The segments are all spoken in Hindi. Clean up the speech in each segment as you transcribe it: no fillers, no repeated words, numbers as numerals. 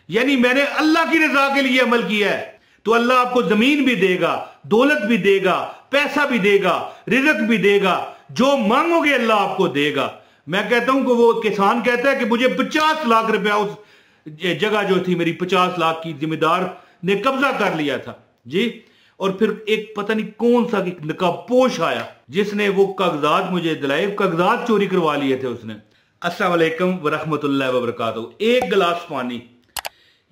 यानी मैंने अल्लाह की रजा के लिए अमल किया है तो अल्लाह आपको जमीन भी देगा, दौलत भी देगा, पैसा भी देगा, रिज़्क भी देगा, जो मांगोगे अल्लाह आपको देगा। मैं कहता हूं कि वो किसान कहता है कि मुझे 50 लाख रुपया उस जगह जो थी मेरी 50 लाख की जिम्मेदार ने कब्जा कर लिया था जी। और फिर एक पता नहीं कौन सा नकाबपोश आया जिसने वो कागजात मुझे दिलाए, कागजात चोरी करवा लिए थे उसने। अस्सलाम वालेकुम वरहमतुल्लाहि वबरकातुहू। एक गिलास पानी,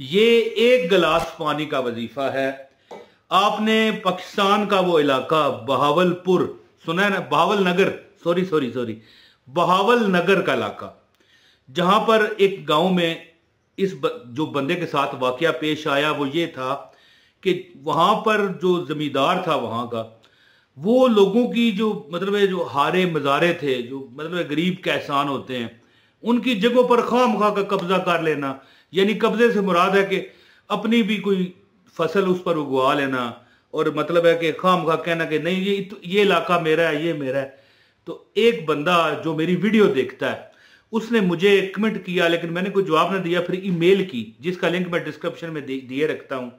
ये एक गिलास पानी का वजीफा है। आपने पाकिस्तान का वो इलाका बहावलपुर सुना है ना, बहावल नगर, सॉरी बहावल नगर का इलाका, जहां पर एक गांव में जो बंदे के साथ वाकया पेश आया वो ये था कि वहां पर जो जमींदार था वहां का, वो लोगों की जो मतलब है जो हारे मज़ारे थे, जो मतलब गरीब के एहसान होते हैं, उनकी जगहों पर खामखा का कब्जा कर लेना। यानी कब्जे से मुराद है कि अपनी भी कोई फसल उस पर उगवा लेना, और मतलब है कि खामखा कहना कि नहीं ये इलाका मेरा है, ये मेरा है। तो एक बंदा जो मेरी वीडियो देखता है उसने मुझे कमेंट किया, लेकिन मैंने कोई जवाब ना दिया, फिर ईमेल की जिसका लिंक मैं डिस्क्रिप्शन में दिए रखता हूं।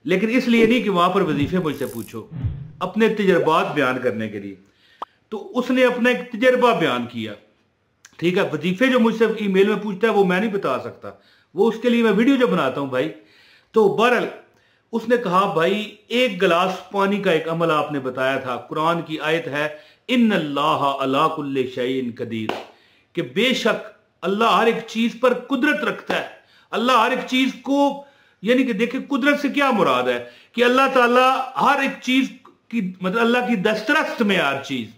लेकिन इसलिए नहीं कि वहां पर वजीफे मुझसे पूछो, अपने तजर्बात बयान करने के लिए। तो उसने अपना एक तजर्बा बयान किया, ठीक है। वजीफे जो मुझसे ईमेल में पूछता है वो मैं नहीं बता सकता, वो उसके लिए मैं वीडियो जो बनाता हूं भाई। तो बहरहाल उसने कहा भाई एक गिलास पानी का एक अमल आपने बताया था, कुरान की आयत है इन्नल्लाह अला कुल्लि शैइन कदीर, कि बेशक अल्लाह हर एक चीज पर कुदरत रखता है। अल्लाह हर एक चीज को, यानी कि देखिए कुदरत से क्या मुराद है कि अल्लाह ताला हर एक चीज की मतलब अल्लाह की दस्तरस्त में हर चीज।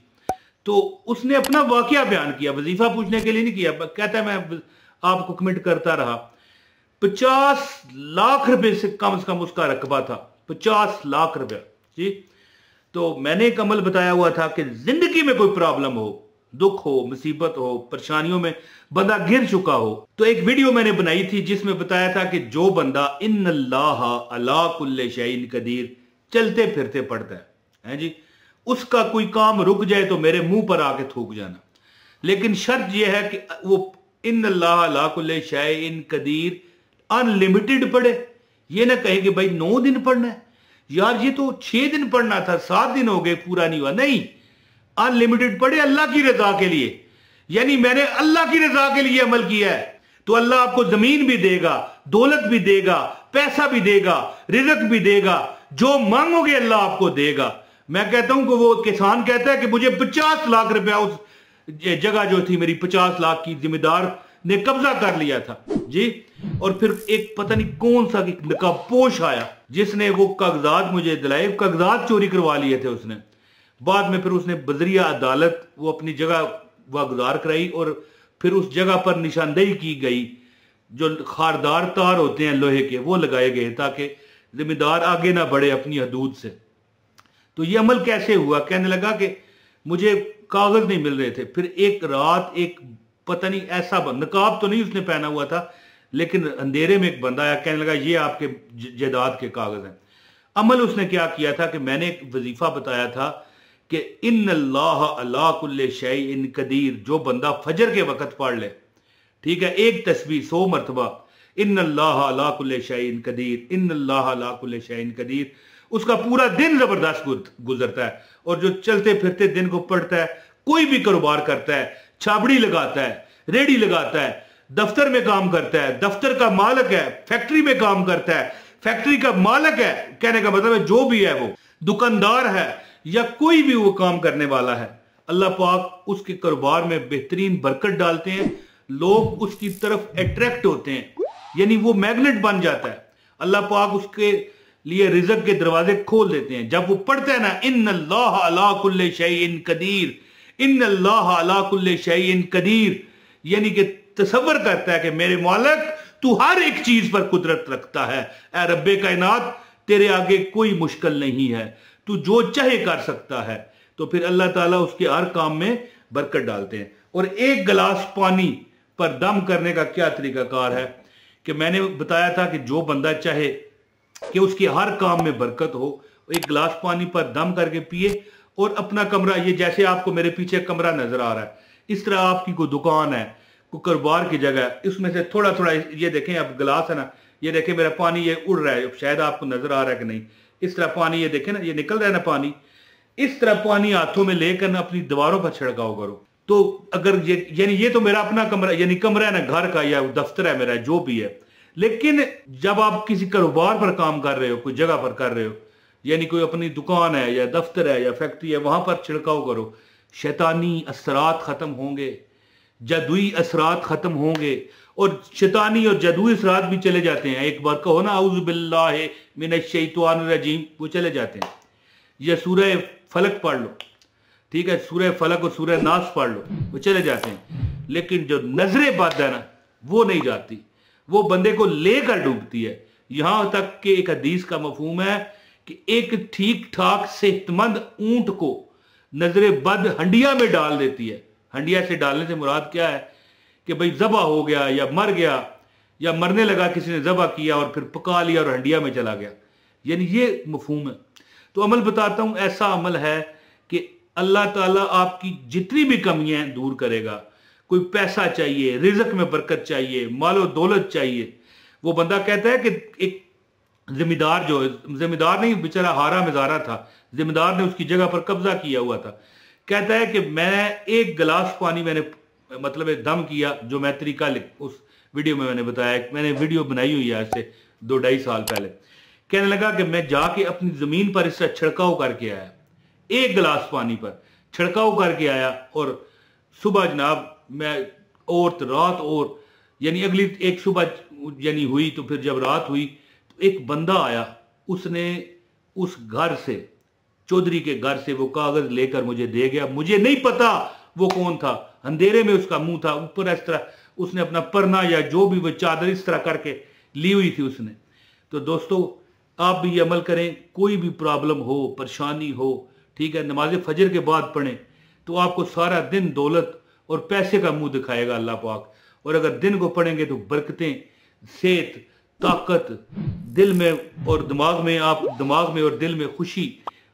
तो उसने अपना वाकया बयान किया, वजीफा पूछने के लिए नहीं किया। कहता है मैं आपको कमेंट करता रहा। 50 लाख रुपए से कम उसका रकबा था, 50 लाख रुपया जी। तो मैंने एक अमल बताया हुआ था कि जिंदगी में कोई प्रॉब्लम हो, दुख हो, मुसीबत हो, परेशानियों में बंदा घिर चुका हो, तो एक वीडियो मैंने बनाई थी जिसमें बताया था कि जो बंदा इन्नल्लाह अला कुल्लि शैइन कदीर चलते फिरते पड़ता है जी, उसका कोई काम रुक जाए तो मेरे मुंह पर आके थूक जाना। लेकिन शर्त यह है कि वो इन्नल्लाह अला कुल्लि शैइन कदीर अनलिमिटेड पढ़े। ये ना कहे कि भाई 9 दिन पढ़ना है, यार ये तो 6 दिन पढ़ना था, 7 दिन हो गए पूरा नहीं हुआ। नहीं, अनलिमिटेड पढ़े अल्लाह की रजा के लिए। यानी मैंने अल्लाह की रजा के लिए अमल किया है तो अल्लाह आपको जमीन भी देगा, दौलत भी देगा, पैसा भी देगा, रिज़्क भी देगा, जो मांगोगे अल्लाह आपको देगा। मैं कहता हूं कि वो किसान कहता है कि मुझे 50 लाख रुपया उस जगह जो थी मेरी 50 लाख की जिम्मेदार ने कब्जा कर लिया था जी। और फिर एक पता नहीं कौन सा नकाबपोश आया जिसने वो कागजात मुझे दिलाए, कागजात चोरी करवा लिए थे उसने। बाद में फिर उसने बजरिया अदालत वो अपनी जगह वागुजार कराई और फिर उस जगह पर निशानदेही की गई, जो खारदार तार होते हैं लोहे के वो लगाए गए ताकि जिम्मेदार आगे ना बढ़े अपनी हदूद से। तो ये अमल कैसे हुआ? कहने लगा कि मुझे कागज नहीं मिल रहे थे। फिर एक रात एक पता नहीं ऐसा नकाब तो नहीं उसने पहना हुआ था, लेकिन अंधेरे में एक बंदा आया, कहने लगा ये आपके जायदाद के कागज हैं। अमल उसने क्या किया था कि मैंने एक वजीफा बताया था कि इन्नल्लाह अला कुल्लि शैइन कदीर, जो बंदा फजर के वक्त पढ़ ले, ठीक है, एक तस्बीह 100 मरतबा इन्नल्लाह अला कुल्लि शैइन कदीर, इन्नल्लाह अला कुल्लि शैइन कदीर, उसका पूरा दिन जबरदस्त गुजरता है। और जो चलते फिरते दिन को पढ़ता है, कोई भी कारोबार करता है, छाबड़ी लगाता है, रेडी लगाता है, दफ्तर में काम करता है, दफ्तर का मालिक है, फैक्ट्री में काम करता है, फैक्ट्री का मालिक है, कहने का मतलब है जो भी है वो दुकानदार है या कोई भी वो काम करने वाला है, अल्लाह पाक उसके कारोबार में बेहतरीन बरकत डालते हैं। लोग उसकी तरफ अट्रैक्ट होते हैं, यानी वो मैग्नेट बन जाता है। अल्लाह पाक उसके लिए रिज़्क के दरवाजे खोल देते हैं। जब वो पढ़ता है ना इन्नल्लाह अला कुल्लि शैइन कदीर, इन्नल्लाह अला कुल्लि शैइन कदीर, यानी कि तसव्वुर करता है कि मेरे मालिक तू हर एक चीज पर कुदरत रखता है, ऐ रब्बे कायनात तेरे आगे कोई मुश्किल नहीं है, तू जो चाहे कर सकता है। तो फिर अल्लाह ताला उसके हर काम में बरकत डालते हैं। और एक गिलास पानी पर दम करने का क्या तरीकाकार है कि मैंने बताया था कि जो बंदा चाहे कि उसके हर काम में बरकत हो, एक गिलास पानी पर दम करके पिए और अपना कमरा, ये जैसे आपको मेरे पीछे कमरा नजर आ रहा है, इस तरह आपकी कोई दुकान है, कोई कारोबार की जगह है, इसमें से थोड़ा थोड़ा ये देखें अब गिलास है ना, ये देखें मेरा पानी ये उड़ रहा है, शायद आपको नजर आ रहा है कि नहीं, इस तरह पानी ये देखें ना, ये निकल रहा है ना पानी, इस तरह पानी हाथों में लेकर ना अपनी दीवारों पर छिड़काव करो। तो अगर ये यानी ये तो मेरा अपना कमरा, यानी कमरा है ना घर का या दफ्तर है मेरा, जो भी है, लेकिन जब आप किसी कारोबार पर काम कर रहे हो, कोई जगह पर कर रहे हो, यानी कोई अपनी दुकान है या दफ्तर है या फैक्ट्री है, वहां पर छिड़काव करो। शैतानी असरात खत्म होंगे, जादुई असरात खत्म होंगे, और शैतानी और जादुई असरात भी चले जाते हैं। एक बार कहो ना औज़ु बिल्लाहि मिनश शैतानिर रजीम, वो चले जाते हैं। या सूरह फलक पढ़ लो, ठीक है, सूरह फलक और सूरह नास पढ़ लो, वो चले जाते हैं। लेकिन जो नजरे बद है ना, वो नहीं जाती, वो बंदे को लेकर डूबती है। यहां तक कि एक हदीस का मफहूम है कि एक ठीक ठाक सेहतमंद ऊंट को नजरे बद हंडिया में डाल देती है। हंडिया से डालने से मुराद क्या है कि भाई जबा हो गया या मर गया या मरने लगा, किसी ने जबा किया और फिर पका लिया और हंडिया में चला गया, यानी ये मफहूम है। तो अमल बताता हूं, ऐसा अमल है कि अल्लाह ताला आपकी जितनी भी कमियां हैं दूर करेगा। कोई पैसा चाहिए, रिज़्क में बरकत चाहिए, मालो दौलत चाहिए, वो बंदा कहता है कि एक जिम्मेदार, जो जिम्मेदार नहीं बेचारा हारा मजारा था, जिम्मेदार ने उसकी जगह पर कब्जा किया हुआ था, कहता है कि मैं एक गिलास पानी मैंने मतलब दम किया, जो मैं तरीका उस वीडियो में मैंने बताया, मैंने वीडियो बनाई हुई है आज से 2-2.5 साल पहले। कहने लगा कि मैं जाके अपनी जमीन पर इससे छिड़काव करके आया, एक गिलास पानी पर छिड़काव करके आया, और सुबह जनाब मैं और रात और यानी अगली एक सुबह यानी हुई, तो फिर जब रात हुई तो एक बंदा आया, उसने उस घर से, चौधरी के घर से वो कागज लेकर मुझे दे गया। मुझे नहीं पता वो कौन था, अंधेरे में उसका मुंह था, ऊपर इस तरह उसने अपना परना या जो भी वो चादर इस तरह करके ली हुई थी उसने। तो दोस्तों आप भी ये अमल करें, कोई भी प्रॉब्लम हो, परेशानी हो, ठीक है, नमाज फजर के बाद पढ़ें तो आपको सारा दिन दौलत और पैसे का मुंह दिखाएगा अल्लाह पाक। और अगर दिन को पढ़ेंगे तो बरकतें, सेहत, ताकत, दिल में और दिमाग में, आप दिमाग में और दिल में खुशी,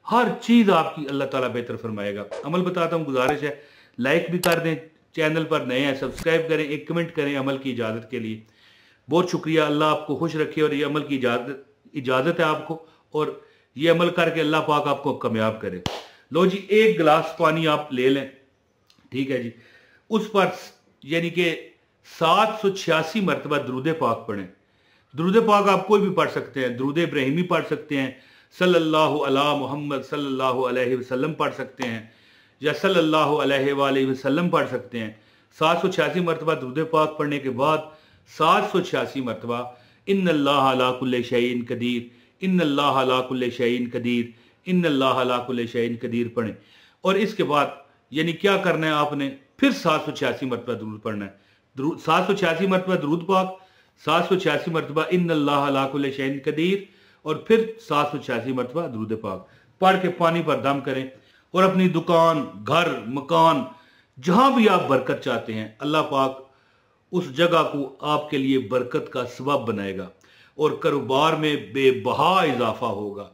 हर चीज आपकी अल्लाह ताला बेहतर फरमाएगा। अमल बताता हूँ, गुजारिश है लाइक भी कर दें, चैनल पर नए हैं सब्सक्राइब करें, एक कमेंट करें अमल की इजाजत के लिए। बहुत शुक्रिया, अल्लाह आपको खुश रखे, और ये अमल की इजाजत है आपको, और ये अमल करके अल्लाह पाक आपको कामयाब करे। लो जी, एक गिलास पानी आप ले लें, ठीक है जी, उस पर यानी कि 786 मरतबा दरूद पाक पढ़ें। दरूद पाक आप कोई भी पढ़ सकते हैं, दरूद इब्राहिमी पढ़ सकते हैं, सल्लल्लाहु अला मुहम्मद सल्लल्लाहु अलैहि वसल्लम पढ़ सकते हैं, या सल्लल्लाहु अलैहि वसल्लम पढ़ सकते हैं। 786 मरतबा दरूद पाक पढ़ने के बाद 786 मरतबा इन्नल्लाह अला कुल्लि शैइन कदीर, इन्नल्लाह अला कुल्लि शैइन कदीर, इन्नल्लाह अला कुल्लि शैइन कदीर पढ़ें। और इसके बाद यानी क्या करना है, आपने फिर 786 मरतबा दरूद पढ़ना है। 786 मरतबा दरूद पाक, 786 मरतबा इन्नल्लाह अला कुल्लि शैइन कदीर, और फिर 786 मरतबा दरूद पाक पढ़ के पानी पर दम करें। और अपनी दुकान, घर, मकान, जहां भी आप बरकत चाहते हैं, अल्लाह पाक उस जगह को आपके लिए बरकत का सबब बनाएगा, और कारोबार में बेबहा इजाफा होगा।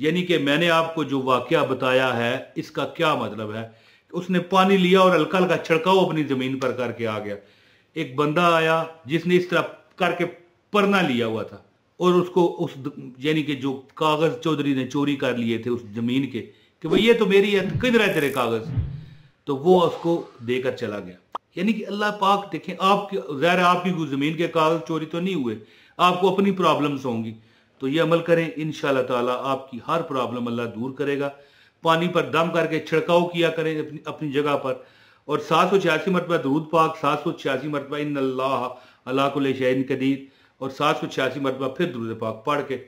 यानी कि मैंने आपको जो वाकया बताया है, इसका क्या मतलब है, उसने पानी लिया और हल्का हल्का छिड़काव अपनी जमीन पर करके आ गया। एक बंदा आया जिसने इस तरह करके परना लिया हुआ था, और उसको उस यानी कि जो कागज चौधरी ने चोरी कर लिए थे उस जमीन के, कि भाई ये तो मेरी है, किधर है तेरे कागज, तो वो उसको देकर चला गया। यानी कि अल्लाह पाक देखें, आपकी ज़ाहिर आपकी कोई जमीन के कागज चोरी तो नहीं हुए, आपको अपनी प्रॉब्लम्स होंगी, तो ये अमल करें, इंशाअल्लाह ताला आपकी हर प्रॉब्लम अल्लाह दूर करेगा। पानी पर दम करके छिड़काव किया करें अपनी जगह पर, और 786 मरतबा दरूद पाक, 786 मरतबा इन्नल्लाह अला कुल्लि शैइन कदीर, और 786 मरतबा फिर दरूद पाक पढ़ के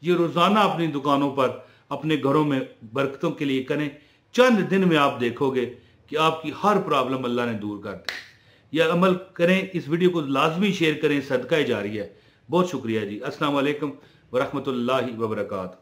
ये रोज़ाना अपनी दुकानों पर, अपने घरों में बरकतों के लिए करें। चंद दिन में आप देखोगे कि आपकी हर प्रॉब्लम अल्लाह ने दूर कर दी। यह अमल करें, इस वीडियो को लाजमी शेयर करें, सदका जारी है। बहुत शुक्रिया जी। अस्सलाम वालेकुम व रहमतुल्लाहि व बरकातहू।